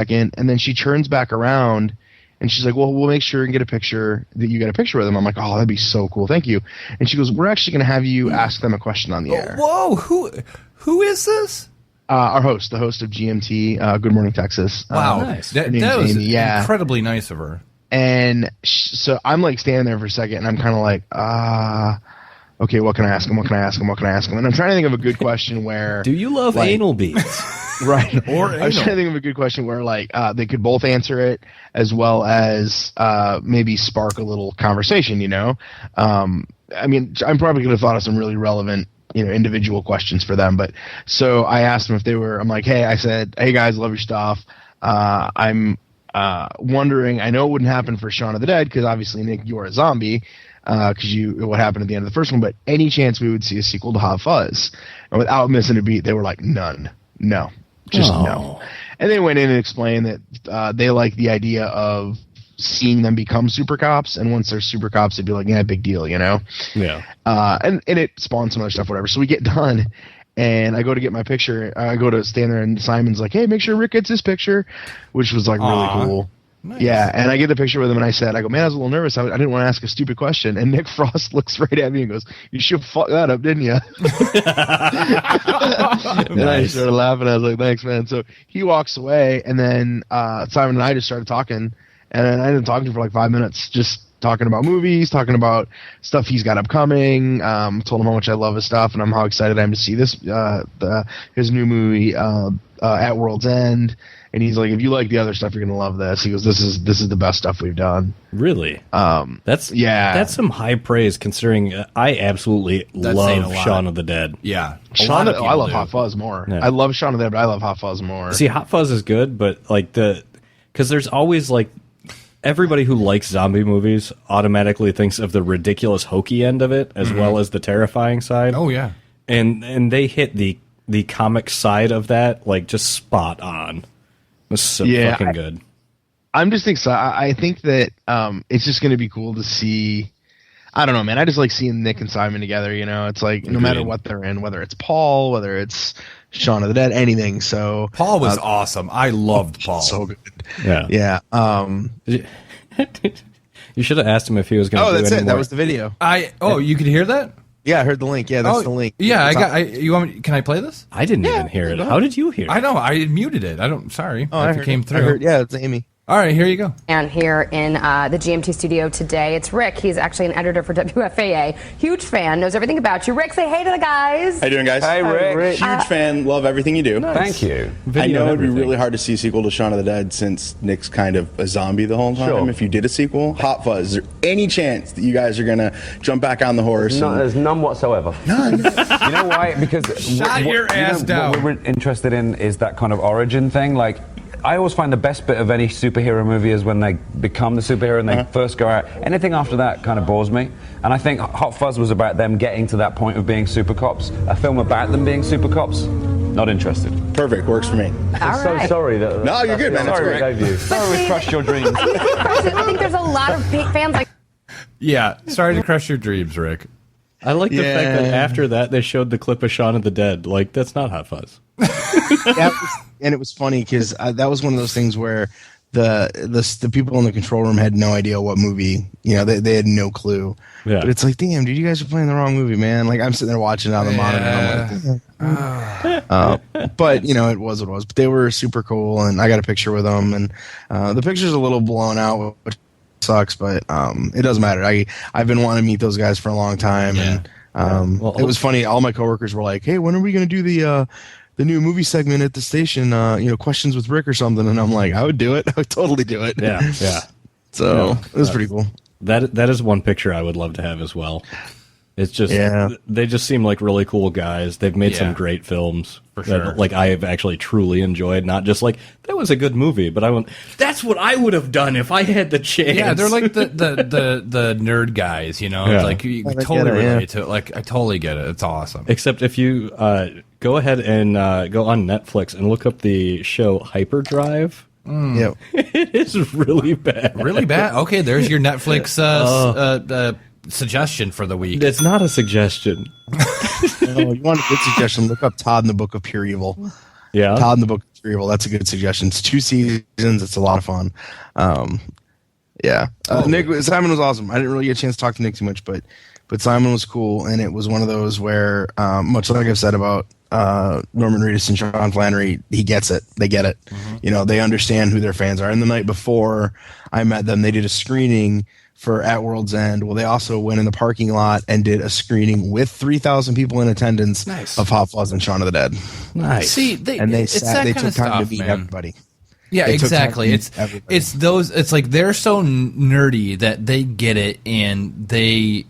second, and then she turns back around and she's like, well, we'll make sure and get a picture that you get a picture with them. I'm like, oh, that'd be so cool. Thank you. And she goes, we're actually going to have you ask them a question on the air. Whoa, who is this? The host of GMT, Good Morning Texas. Wow, nice. That was incredibly nice of her. And so I'm like standing there for a second, and I'm kind of like, okay, what can I ask him? What can I ask him? What can I ask him? And I'm trying to think of a good question where... Do you love anal beads? Right. Or I was trying to think of a good question where like they could both answer it as well as maybe spark a little conversation, you know? I mean, I'm probably going to have thought of some really relevant, individual questions for them. But so I asked them if they were, I'm like, I said, hey guys, love your stuff. I'm wondering, I know it wouldn't happen for Shaun of the Dead because obviously, Nick, you're a zombie. Because what happened at the end of the first one, but any chance we would see a sequel to Hot Fuzz? And without missing a beat, they were like, none. No. Just no. And they went in and explained that they like the idea of seeing them become super cops, and once they're super cops, they'd be like, yeah, big deal, Yeah. And it spawned some other stuff, whatever. So we get done, and I go to get my picture. I go to stand there, and Simon's like, hey, make sure Rick gets his picture, which was like really cool. Nice. Yeah, and I get the picture with him, and I said, I go, man, I was a little nervous. I didn't want to ask a stupid question. And Nick Frost looks right at me and goes, you should fuck that up, didn't you? And I started laughing. I was like, thanks, man. So he walks away, and then Simon and I just started talking, and then I ended up talking to him for like 5 minutes, just talking about movies, talking about stuff he's got upcoming. Told him how much I love his stuff, and how excited I am to see this his new movie At World's End. And he's like, if you like the other stuff, you're gonna love this. He goes, this is the best stuff we've done. Really? That's some high praise considering I absolutely love Shaun of the Dead. Yeah, I love Hot Fuzz more. Yeah. I love Shaun of the Dead, but I love Hot Fuzz more. See, Hot Fuzz is good, but like because there's always like everybody who likes zombie movies automatically thinks of the ridiculous hokey end of it as well as the terrifying side. Oh yeah, and they hit the comic side of that like just spot on. It was so fucking good. I'm just excited. I think that it's just going to be cool to see. I don't know, man. I just like seeing Nick and Simon together. It's like no matter what they're in, whether it's Paul, whether it's Shaun of the Dead, anything. So Paul was awesome. I loved Paul. So good. Yeah. You should have asked him if he was going to. Oh, that's it. That was the video. You could hear that. Yeah, I heard the link. Yeah, that's the link. Yeah, you want me? Can I play this? I didn't even hear it. How did you hear it? I know. I muted it. Sorry. Oh, if it came through. It's Amy. All right, here you go. And here in the GMT studio today, it's Rick. He's actually an editor for WFAA. Huge fan, knows everything about you. Rick, say hey to the guys. How you doing, guys? Hey, Rick. Huge fan, love everything you do. Nice. Thank you. I know it'd be really hard to see a sequel to Shaun of the Dead since Nick's kind of a zombie the whole time. Sure. If you did a sequel, Hot Fuzz, is there any chance that you guys are going to jump back on the horse? No, there's none whatsoever. None? You know why? Because Shut your ass down. What we're interested in is that kind of origin thing. Like, I always find the best bit of any superhero movie is when they become the superhero and they first go out. Anything after that kind of bores me. And I think Hot Fuzz was about them getting to that point of being super cops. A film about them being super cops, not interested. Perfect, works for me. So sorry. No, you're good, man. Sorry, Dave. You. Sorry we crushed your dreams. I think there's a lot of fans like... Yeah, sorry to crush your dreams, Rick. I like the fact that after that they showed the clip of Shaun of the Dead. Like, that's not Hot Fuzz. And it was funny because that was one of those things where the people in the control room had no idea what movie, they had no clue. Yeah. But it's like, damn, dude, you guys are playing the wrong movie, man. Like, I'm sitting there watching it on the monitor. And I'm like, but it was what it was. But they were super cool, and I got a picture with them, and the picture's a little blown out, which sucks, but it doesn't matter. I've been wanting to meet those guys for a long time, and it was funny. All my coworkers were like, hey, when are we going to do the new movie segment at the station, questions with Rick or something? And I'm like, I would do it. I would totally do it. Yeah. So it was pretty cool. That is one picture I would love to have as well. It's just they just seem like really cool guys. They've made some great films for sure. That, I have actually truly enjoyed. Not just like that was a good movie, but that's what I would have done if I had the chance. Yeah, they're like the nerd guys. It's like you totally relate to it. Like I totally get it. It's awesome. Except if you go ahead and go on Netflix and look up the show Hyperdrive. Yep. It is really bad. Really bad? Okay, there's your Netflix suggestion for the week. It's not a suggestion. You want a good suggestion? Look up Todd in the Book of Pure Evil. Yeah. Todd in the Book of agreeable. That's a good suggestion. It's 2 seasons. It's a lot of fun. Yeah. Nick Simon was awesome. I didn't really get a chance to talk to Nick too much, but Simon was cool, and it was one of those where, much like I've said about Norman Reedus and Sean Flannery, he gets it. They get it. Mm-hmm. They understand who their fans are. And the night before I met them, they did a screening for At World's End. Well, they also went in the parking lot and did a screening with 3,000 people in attendance of Hot Fuzz and Shaun of the Dead. Nice. See, they took time to meet everybody. Yeah, exactly. It's those. It's like they're so nerdy that they get it, and they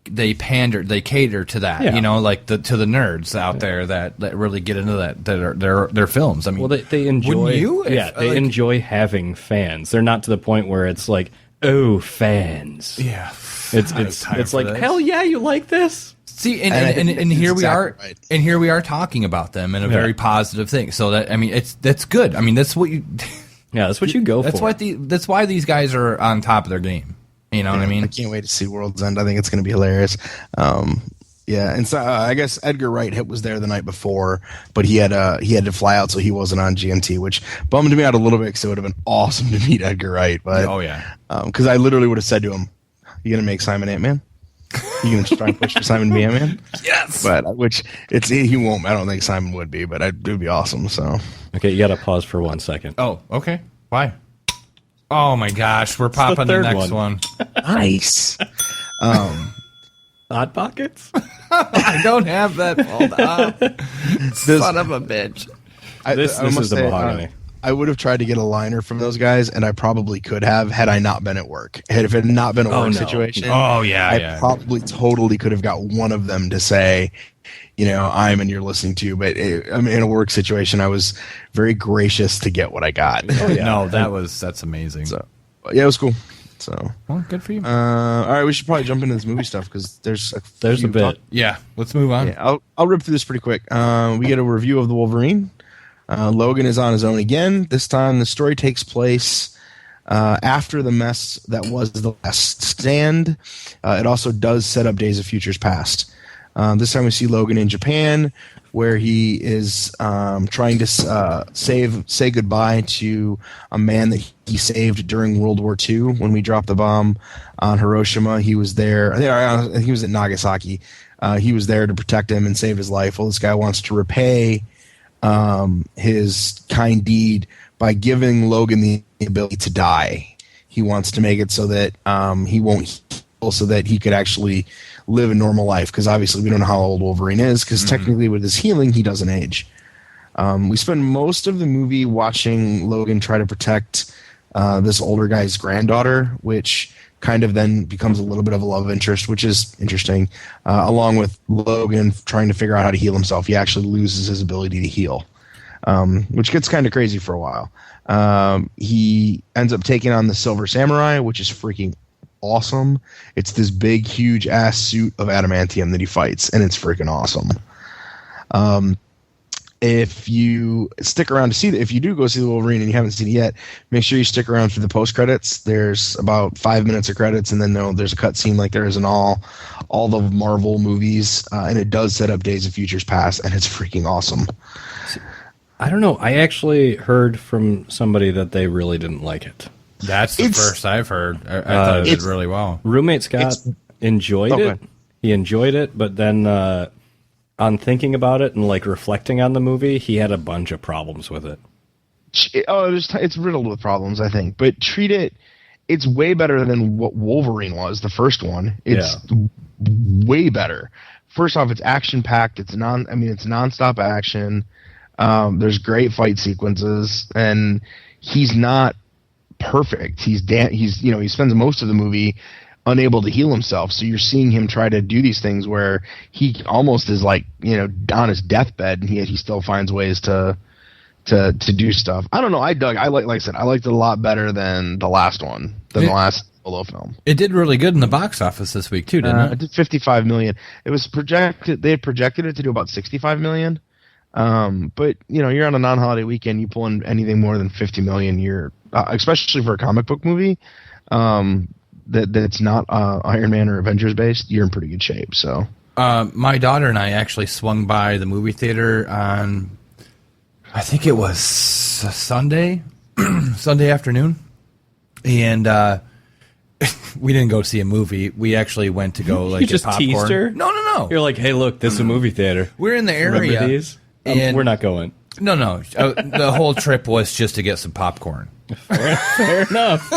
cater to that. Yeah. To the nerds out there that really get into their films. I mean, well, they enjoy. Enjoy having fans. They're not to the point where it's like, oh, fans. Yeah, it's like, hell yeah, you like this. See, and here we are, and here we are talking about them in a very positive thing. So that's good. I mean, that's what you. Yeah, that's what you go for. That's why these guys are on top of their game. You know what I mean? I can't wait to see World's End. I think it's going to be hilarious. And so I guess Edgar Wright was there the night before, but he had to fly out, so he wasn't on GMT, which bummed me out a little bit because it would have been awesome to meet Edgar Wright. But because I literally would have said to him, "You gonna make Simon Ant-Man? You gonna try and push for Simon to be Ant-Man?" Yes. But he won't. I don't think Simon would be, but it would be awesome. So okay, you got to pause for 1 second. Oh, okay. Why? Oh my gosh, we're popping the next one. Nice. Hot Pockets? I don't have that pulled up. Son of a bitch. This is the mahogany. I would have tried to get a liner from those guys, and I probably could have had I not been at work. If it had not been a work situation, I probably totally could have got one of them to say, I'm and you're listening to. But in a work situation, I was very gracious to get what I got. Oh, yeah. No, that's amazing. So, yeah, it was cool. So, well, good for you. All right, we should probably jump into this movie stuff because there's a bit. Yeah, let's move on. Yeah, I'll rip through this pretty quick. We get a review of the Wolverine. Logan is on his own again. This time, the story takes place after the mess that was the Last Stand. It also does set up Days of Futures Past. This time, we see Logan in Japan, where he is trying to say goodbye to a man that he saved during World War II when we dropped the bomb on Hiroshima. He was there. He was at Nagasaki. He was there to protect him and save his life. Well, this guy wants to repay his kind deed by giving Logan the ability to die. He wants to make it so that he won't heal, so that he could actually live a normal life, because obviously we don't know how old Wolverine is, because technically with his healing he doesn't age. We spend most of the movie watching Logan try to protect this older guy's granddaughter, which kind of then becomes a little bit of a love interest, which is interesting. Along with Logan trying to figure out how to heal himself, he actually loses his ability to heal, which gets kind of crazy for a while. He ends up taking on the Silver Samurai, which is freaking awesome. It's this big, huge ass suit of adamantium that he fights, and it's freaking awesome. If you stick around to see if you do go see the Wolverine and you haven't seen it yet, make sure you stick around for the post credits. There's about 5 minutes of credits, and then there's a cut scene like there is in all the Marvel movies, and it does set up Days of Futures Past, and it's freaking awesome. I don't know. I actually heard from somebody that they really didn't like it. That's the first I've heard. I thought it did really well. Roommate Scott enjoyed it. He enjoyed it, but then on thinking about it and reflecting on the movie, he had a bunch of problems with it. It's riddled with problems, I think. But treat it. It's way better than what Wolverine was, the first one. It's way better. First off, it's action packed. It's nonstop action. There's great fight sequences, and he's not perfect. He spends most of the movie unable to heal himself, so you're seeing him try to do these things where he almost is on his deathbed, and he still finds ways to do stuff. I don't know. Like I said, I liked it a lot better than the last one, the last Solo film. It did really good in the box office this week too, didn't it? It did $55 million. It was projected. They had projected it to do about $65 million. But you're on a non-holiday weekend, you pull in anything more than $50 million, you're especially for a comic book movie that's not Iron Man or Avengers based, you're in pretty good shape. So my daughter and I actually swung by the movie theater on I think it was Sunday, Sunday afternoon, and we didn't go see a movie. We actually went to go you just get popcorn. Teased her? No. You're like, hey, look, this is a movie theater. We're in the area. Remember these? And we're not going. No. The whole trip was just to get some popcorn. Fair enough.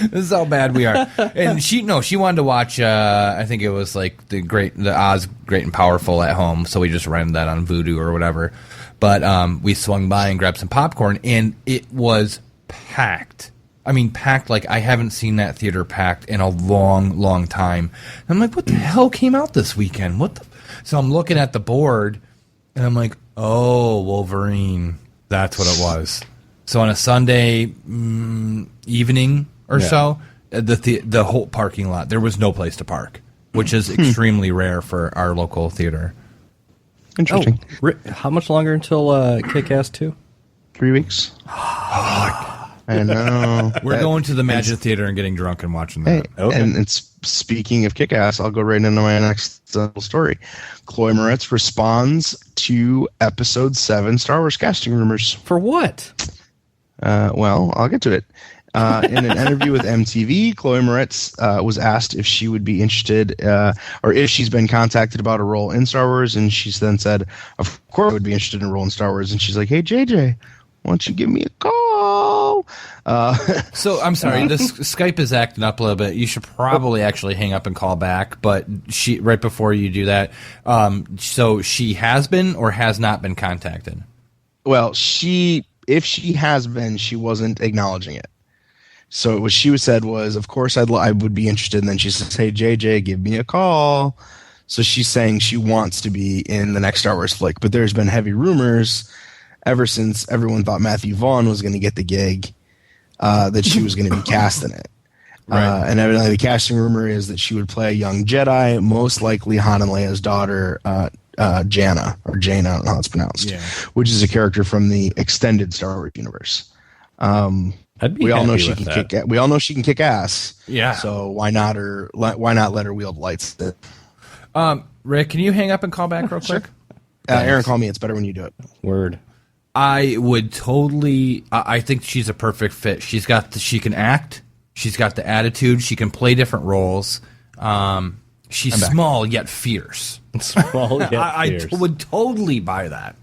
This is how bad we are. And she wanted to watch. I think it was like the Oz Great and Powerful at home. So we just rented that on Vudu or whatever. But we swung by and grabbed some popcorn, and it was packed. I mean, packed like I haven't seen that theater packed in a long, long time. And I'm like, what the hell came out this weekend? So I'm looking at the board, and I'm like, oh, Wolverine. That's what it was. So on a Sunday evening or so, the whole parking lot, there was no place to park, which is extremely rare for our local theater. Interesting. How much longer until Kick-Ass 2? 3 weeks. I know. We're going to the Magic Theater and getting drunk and watching that. Hey, okay. And it's speaking of Kick-Ass, I'll go right into my next story. Chloë Moretz responds to Episode 7 Star Wars casting rumors. For what? Well, I'll get to it. In an interview with MTV, Chloë Moretz was asked if she would be interested or if she's been contacted about a role in Star Wars, and she then said, of course I would be interested in a role in Star Wars. And she's like, hey, JJ, why don't you give me a call? So, I'm sorry, this Skype is acting up a little bit. You should probably actually hang up and call back, but right before you do that, so she has been or has not been contacted? Well, if she has been, she wasn't acknowledging it. So what she said was, of course, I would be interested. And then she says, hey, JJ, give me a call. So she's saying she wants to be in the next Star Wars flick. But there's been heavy rumors ever since everyone thought Matthew Vaughn was going to get the gig that she was going to be cast in it. Right. And evidently the casting rumor is that she would play a young Jedi, most likely Han and Leia's daughter, Jana, or Jaina, I don't know how it's pronounced, which is a character from the extended Star Wars universe. We all know she can kick. We all know she can kick ass. Yeah. So why not let her wield lights? Rick, can you hang up and call back real quick? Aaron, call me. It's better when you do it. Word. I would totally. I think she's a perfect fit. She can act. She's got the attitude. She can play different roles. She's small yet fierce. Small yet fierce. I would totally buy that.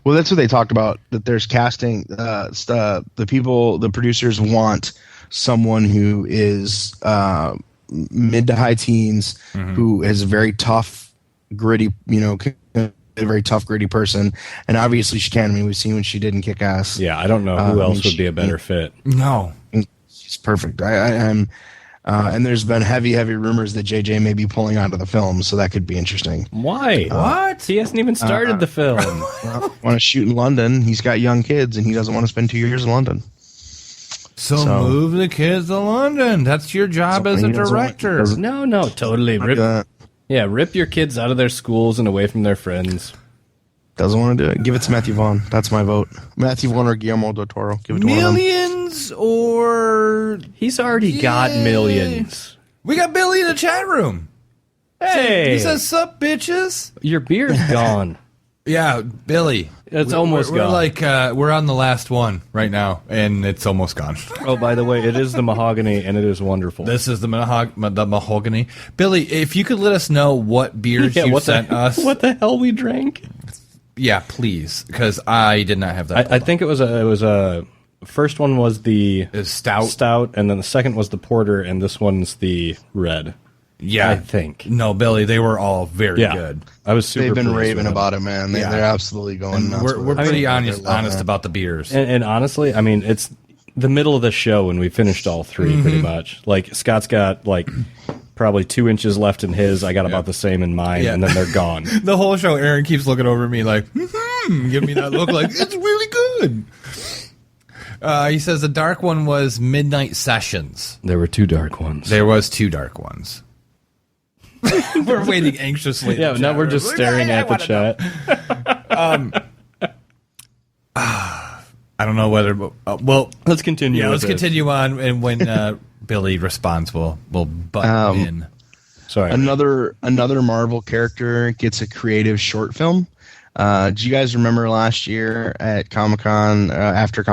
Well, that's what they talked about. That there's casting. The producers want someone who is mid to high teens, who is a very tough, gritty, a very tough, gritty person. And obviously she can. I mean, we've seen what she did in Kick-Ass. Yeah, I don't know who else would be a better fit. No, she's perfect. I'm. And there's been heavy rumors that JJ may be pulling out of the film, so that could be interesting. Why? What? He hasn't even started the film. Well, want to shoot in London. He's got young kids, and he doesn't want to spend 2 years in London. So move the kids to London. That's your job as a director. No, totally. Rip your kids out of their schools and away from their friends. Doesn't want to do it. Give it to Matthew Vaughn. That's my vote. Matthew Vaughn or Guillermo del Toro. Give it to Millions or... He's already got millions. We got Billy in the chat room. Hey! He says, sup, bitches? Your beer's gone. Yeah, Billy. It's almost gone. We're on the last one right now, and it's almost gone. Oh, by the way, it is the mahogany, and it is wonderful. This is the mahogany. Billy, if you could let us know what beers you sent us. What the hell we drank? Yeah, please, because I did not have that. I think it was a first one was the stout, and then the second was the porter, and this one's the red. Yeah, I think. No, Billy, they were all very good. I was super. They've been raving about it, man. They're absolutely going nuts. We're pretty honest about the beers. And honestly, I mean, it's the middle of the show, and we finished all three pretty much. Like Scott's got probably 2 inches left in his. I got about the same in mine, and then they're gone. The whole show, Aaron keeps looking over at me like, give me that look like, it's really good. He says the dark one was Midnight Sessions. There were 2 dark ones. There was 2 dark ones. We're waiting anxiously. Yeah, now we're just staring at the chat. I don't know whether... well, let's continue. Yeah, let's continue on, and when Billy responds, we'll butt in. Sorry. Another Marvel character gets a creative short film. Do you guys remember last year at Comic-Con, after